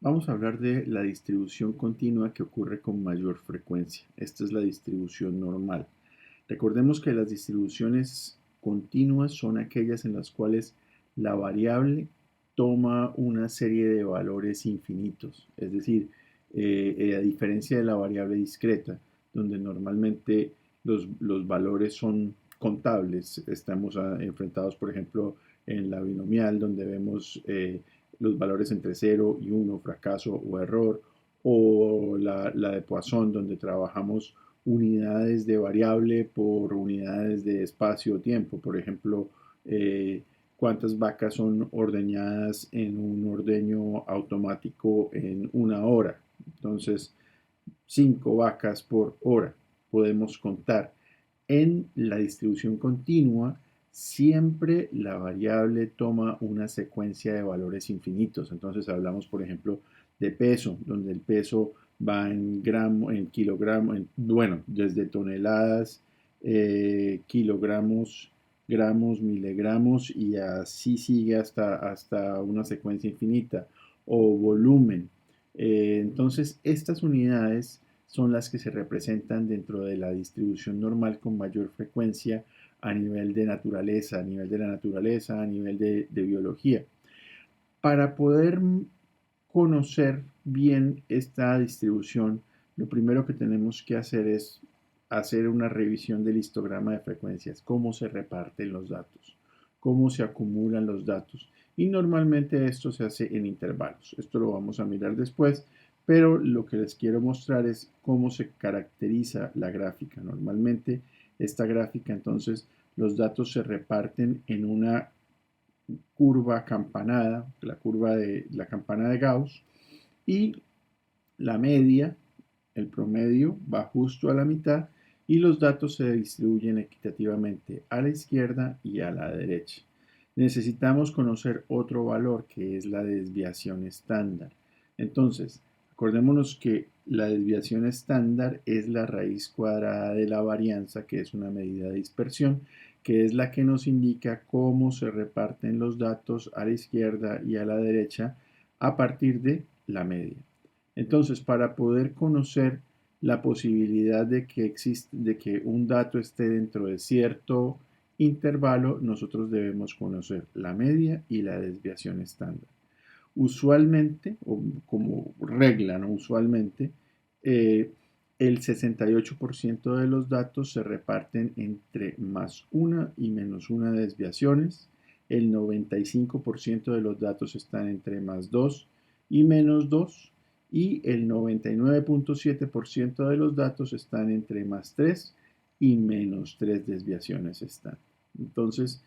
Vamos a hablar de la distribución continua que ocurre con mayor frecuencia. Esta es la distribución normal. Recordemos que las distribuciones continuas son aquellas en las cuales la variable toma una serie de valores infinitos. Es decir, a diferencia de la variable discreta, donde normalmente los valores son contables, estamos enfrentados, por ejemplo, en la binomial, donde vemos los valores entre 0 y 1, fracaso o error, o la de Poisson, donde trabajamos unidades de variable por unidades de espacio o tiempo. Por ejemplo, cuántas vacas son ordeñadas en un ordeño automático en una hora. Entonces, 5 vacas por hora podemos contar. En la distribución continua, siempre la variable toma una secuencia de valores infinitos. Entonces hablamos, por ejemplo, de peso, donde el peso va en gramos, en kilogramos, bueno, desde toneladas, kilogramos, gramos, miligramos y así sigue hasta una secuencia infinita. O volumen. Entonces, estas unidades son las que se representan dentro de la distribución normal con mayor frecuencia a nivel de naturaleza, a nivel de la naturaleza, a nivel de biología. Para poder conocer bien esta distribución, lo primero que tenemos que hacer es hacer una revisión del histograma de frecuencias, cómo se reparten los datos, cómo se acumulan los datos. Y normalmente esto se hace en intervalos. Esto lo vamos a mirar después, pero lo que les quiero mostrar es cómo se caracteriza la gráfica. Normalmente esta gráfica, entonces, los datos se reparten en una curva campanada, la curva de la campana de Gauss, y la media, el promedio, va justo a la mitad y los datos se distribuyen equitativamente a la izquierda y a la derecha. Necesitamos conocer otro valor que es la desviación estándar. Entonces, acordémonos que la desviación estándar es la raíz cuadrada de la varianza, que es una medida de dispersión, que es la que nos indica cómo se reparten los datos a la izquierda y a la derecha a partir de la media. Entonces, para poder conocer la posibilidad de que un dato esté dentro de cierto intervalo, nosotros debemos conocer la media y la desviación estándar. Usualmente, o como regla, ¿no? Usualmente, eh, el 68% de los datos se reparten entre más una y menos una desviaciones. El 95% de los datos están entre más 2 y menos 2. Y el 99.7% de los datos están entre más 3 y menos 3 desviaciones están. Entonces,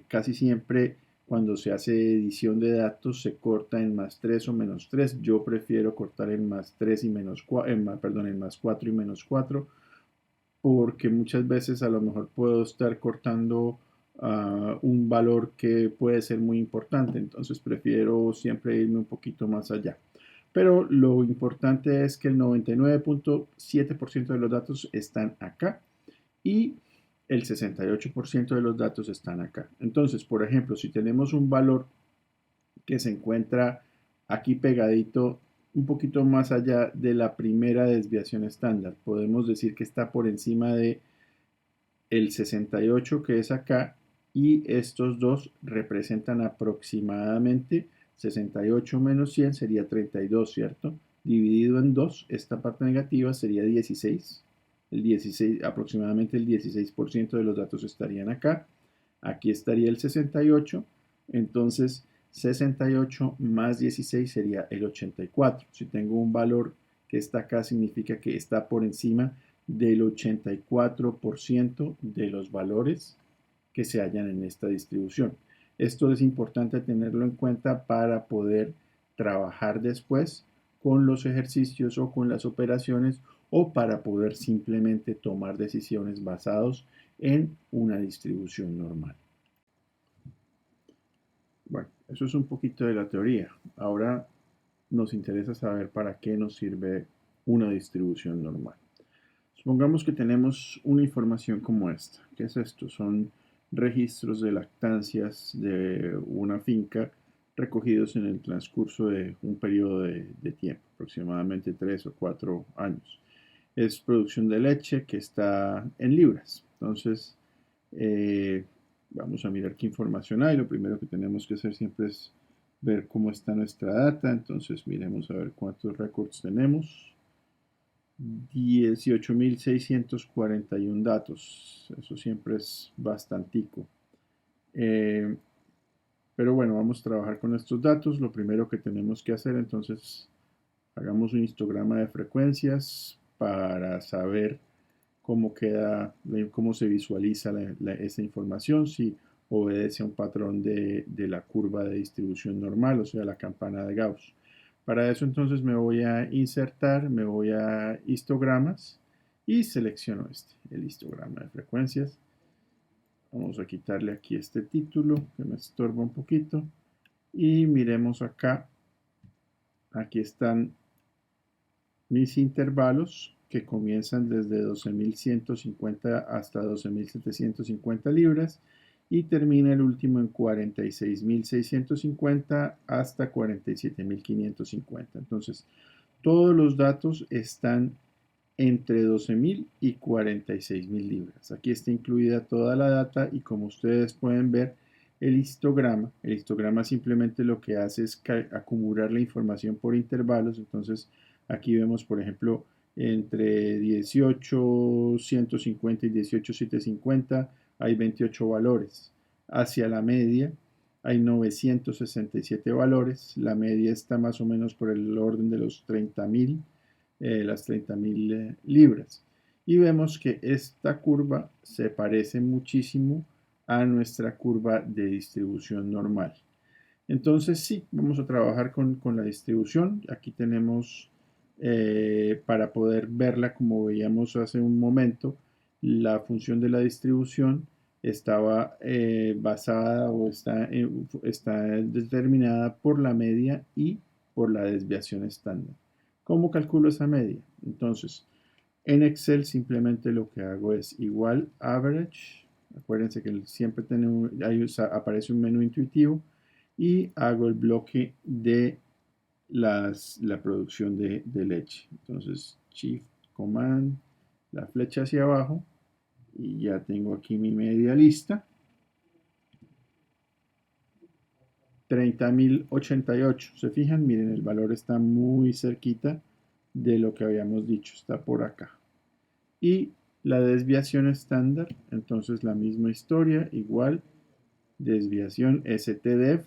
casi siempre cuando se hace edición de datos se corta en más 3 o menos 3. Yo prefiero cortar en más 3 y menos 4, en más 4 y menos 4, porque muchas veces a lo mejor puedo estar cortando un valor que puede ser muy importante. Entonces prefiero siempre irme un poquito más allá. Pero lo importante es que el 99.7% de los datos están acá y el 68% de los datos están acá. Entonces, por ejemplo, si tenemos un valor que se encuentra aquí pegadito, un poquito más allá de la primera desviación estándar, podemos decir que está por encima de el 68 que es acá, y estos dos representan aproximadamente 68 menos 100 sería 32, ¿cierto? Dividido en 2, esta parte negativa sería 16. El 16, aproximadamente el 16% de los datos estarían acá. Aquí estaría el 68. Entonces, 68 más 16 sería el 84. Si tengo un valor que está acá, significa que está por encima del 84% de los valores que se hallan en esta distribución. Esto es importante tenerlo en cuenta para poder trabajar después con los ejercicios o con las operaciones, o para poder simplemente tomar decisiones basados en una distribución normal. Bueno, eso es un poquito de la teoría. Ahora nos interesa saber para qué nos sirve una distribución normal. Supongamos que tenemos una información como esta. ¿Qué es esto? Son registros de lactancias de una finca recogidos en el transcurso de un periodo de tiempo, aproximadamente 3 o 4 años. Es producción de leche que está en libras. Entonces, eh, vamos a mirar qué información hay. Lo primero que tenemos que hacer siempre es ver cómo está nuestra data. Entonces, miremos a ver cuántos récords tenemos. 18.641 datos. Eso siempre es bastantico. Pero bueno, vamos a trabajar con estos datos. Lo primero que tenemos que hacer, entonces, hagamos un histograma de frecuencias para saber cómo queda, cómo se visualiza esa información, si obedece a un patrón de la curva de distribución normal, o sea, la campana de Gauss. Para eso entonces me voy a insertar, me voy a histogramas y selecciono el histograma de frecuencias. Vamos a quitarle aquí este título que me estorba un poquito y miremos acá. Aquí están mis intervalos que comienzan desde 12.150 hasta 12.750 libras y termina el último en 46.650 hasta 47.550. Entonces, todos los datos están entre 12.000 y 46.000 libras. Aquí está incluida toda la data y como ustedes pueden ver, el histograma simplemente lo que hace es acumular la información por intervalos. Entonces, aquí vemos, por ejemplo, entre 18.150 y 18.750 hay 28 valores. Hacia la media hay 967 valores. La media está más o menos por el orden de los 30.000 las 30.000 libras. Y vemos que esta curva se parece muchísimo a nuestra curva de distribución normal. Entonces sí, vamos a trabajar con la distribución. Aquí tenemos, para poder verla como veíamos hace un momento, la función de la distribución estaba basada o está determinada por la media y por la desviación estándar. ¿Cómo calculo esa media? Entonces, en Excel simplemente lo que hago es igual average. Acuérdense que siempre aparece un menú intuitivo y hago el bloque de la producción de leche. Entonces, Shift Command, la flecha hacia abajo y ya tengo aquí mi media lista. 30.088. ¿Se fijan? Miren, el valor está muy cerquita de lo que habíamos dicho. Está por acá. Y la desviación estándar, entonces la misma historia, igual, desviación stdef,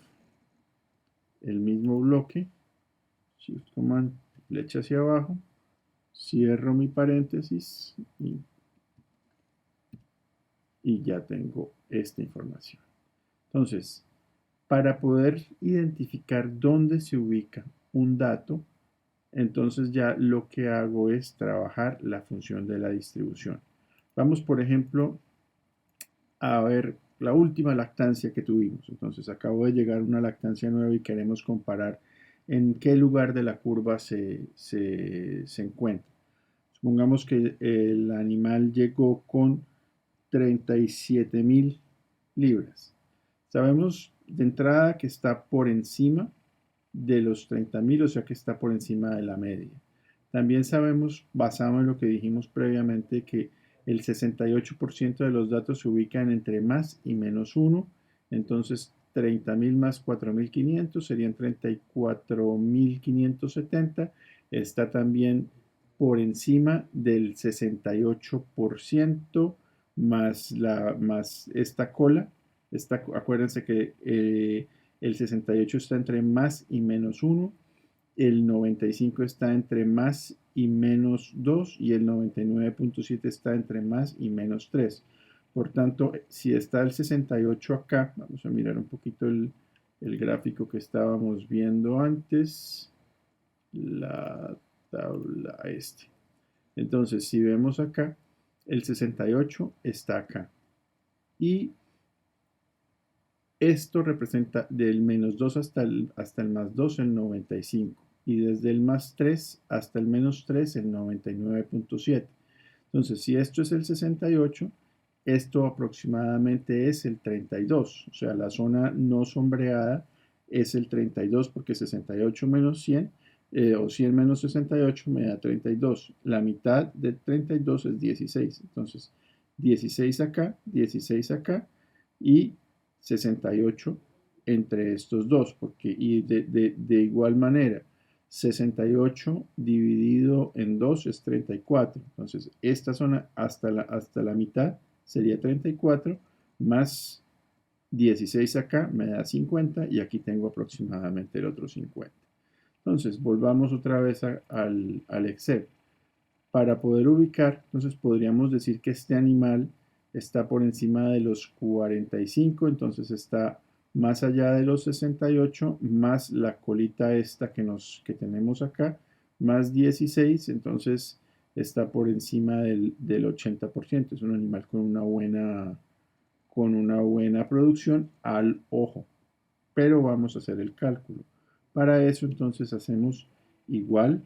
el mismo bloque, Shift Command, flecha hacia abajo, cierro mi paréntesis y ya tengo esta información. Entonces, para poder identificar dónde se ubica un dato, entonces ya lo que hago es trabajar la función de la distribución. Vamos, por ejemplo, a ver la última lactancia que tuvimos. Entonces acabo de llegar una lactancia nueva y queremos comparar en qué lugar de la curva se encuentra. Supongamos que el animal llegó con 37.000 libras. Sabemos de entrada que está por encima de los 30.000, o sea que está por encima de la media. También sabemos, basado en lo que dijimos previamente, que el 68% de los datos se ubican entre más y menos 1. Entonces, 30.000 más 4.500 serían 34.570. Está también por encima del 68% más esta cola. Acuérdense que el 68 está entre más y menos 1, el 95 está entre más y menos 2 y el 99.7 está entre más y menos 3. Por tanto, si está el 68 acá, vamos a mirar un poquito el gráfico que estábamos viendo antes, la tabla este. Entonces, si vemos acá, el 68 está acá. Y esto representa del menos 2 hasta el más 2 el 95 y desde el más 3 hasta el menos 3 el 99.7. Entonces, si esto es el 68, esto aproximadamente es el 32, o sea, la zona no sombreada es el 32 porque 68 menos 100 o 100 menos 68 me da 32. La mitad de 32 es 16. Entonces 16 acá y 68 entre estos dos, porque y de igual manera 68 dividido en 2 es 34. Entonces esta zona hasta la mitad sería 34 más 16 acá me da 50 y aquí tengo aproximadamente el otro 50. Entonces volvamos otra vez al Excel. Para poder ubicar, entonces podríamos decir que este animal está por encima de los 45, entonces está más allá de los 68, más la colita esta que tenemos acá, más 16, entonces está por encima del 80%. Es un animal con una buena producción al ojo. Pero vamos a hacer el cálculo. Para eso entonces hacemos igual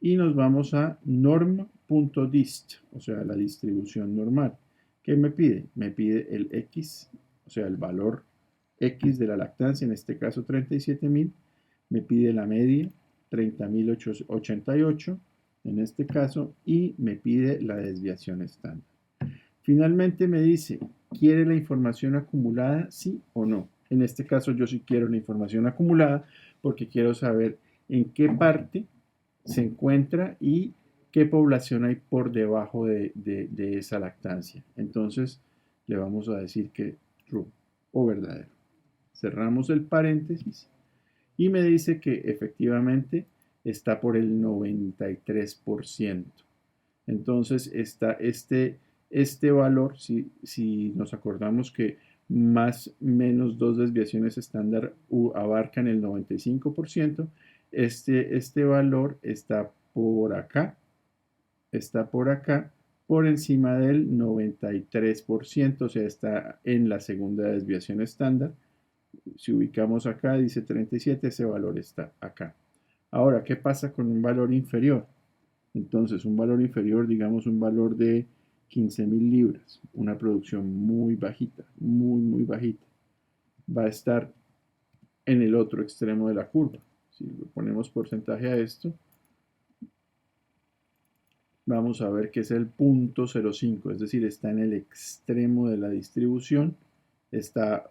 y nos vamos a norm.dist, o sea, la distribución normal. ¿Qué me pide? Me pide el X, o sea, el valor X de la lactancia, en este caso 37.000. Me pide la media, 30.088 en este caso, y me pide la desviación estándar. Finalmente me dice, ¿quiere la información acumulada, sí o no? En este caso yo sí quiero la información acumulada porque quiero saber en qué parte se encuentra y qué población hay por debajo de esa lactancia. Entonces le vamos a decir que true o verdadero. Cerramos el paréntesis y me dice que efectivamente está por el 93%. Entonces está este valor, si nos acordamos que más menos dos desviaciones estándar abarcan el 95%, este valor está por acá, por encima del 93%, o sea, está en la segunda desviación estándar. Si ubicamos acá, dice 37, ese valor está acá. Ahora, ¿qué pasa con un valor inferior? Entonces, un valor inferior, digamos un valor de 15.000 libras, una producción muy bajita, muy bajita, va a estar en el otro extremo de la curva. Si le ponemos porcentaje a esto, vamos a ver que es el 0.05, es decir, está en el extremo de la distribución, está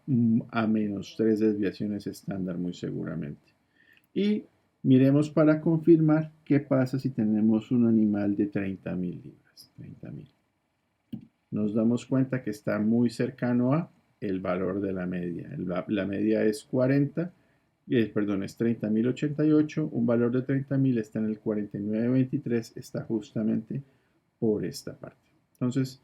a menos 3 desviaciones estándar muy seguramente. Y miremos para confirmar qué pasa si tenemos un animal de 30.000 libras. 30.000. Nos damos cuenta que está muy cercano a el valor de la media. La media es 40, perdón, es 30.088. Un valor de 30.000 está en el 49.23, está justamente por esta parte. Entonces,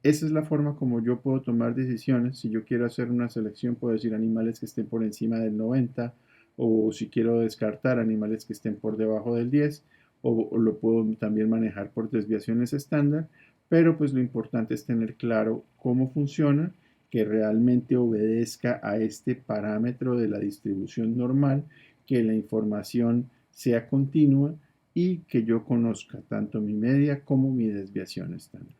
esa es la forma como yo puedo tomar decisiones. Si yo quiero hacer una selección, puedo decir animales que estén por encima del 90, o si quiero descartar animales que estén por debajo del 10, o lo puedo también manejar por desviaciones estándar, pero pues lo importante es tener claro cómo funciona, que realmente obedezca a este parámetro de la distribución normal, que la información sea continua y que yo conozca tanto mi media como mi desviación estándar.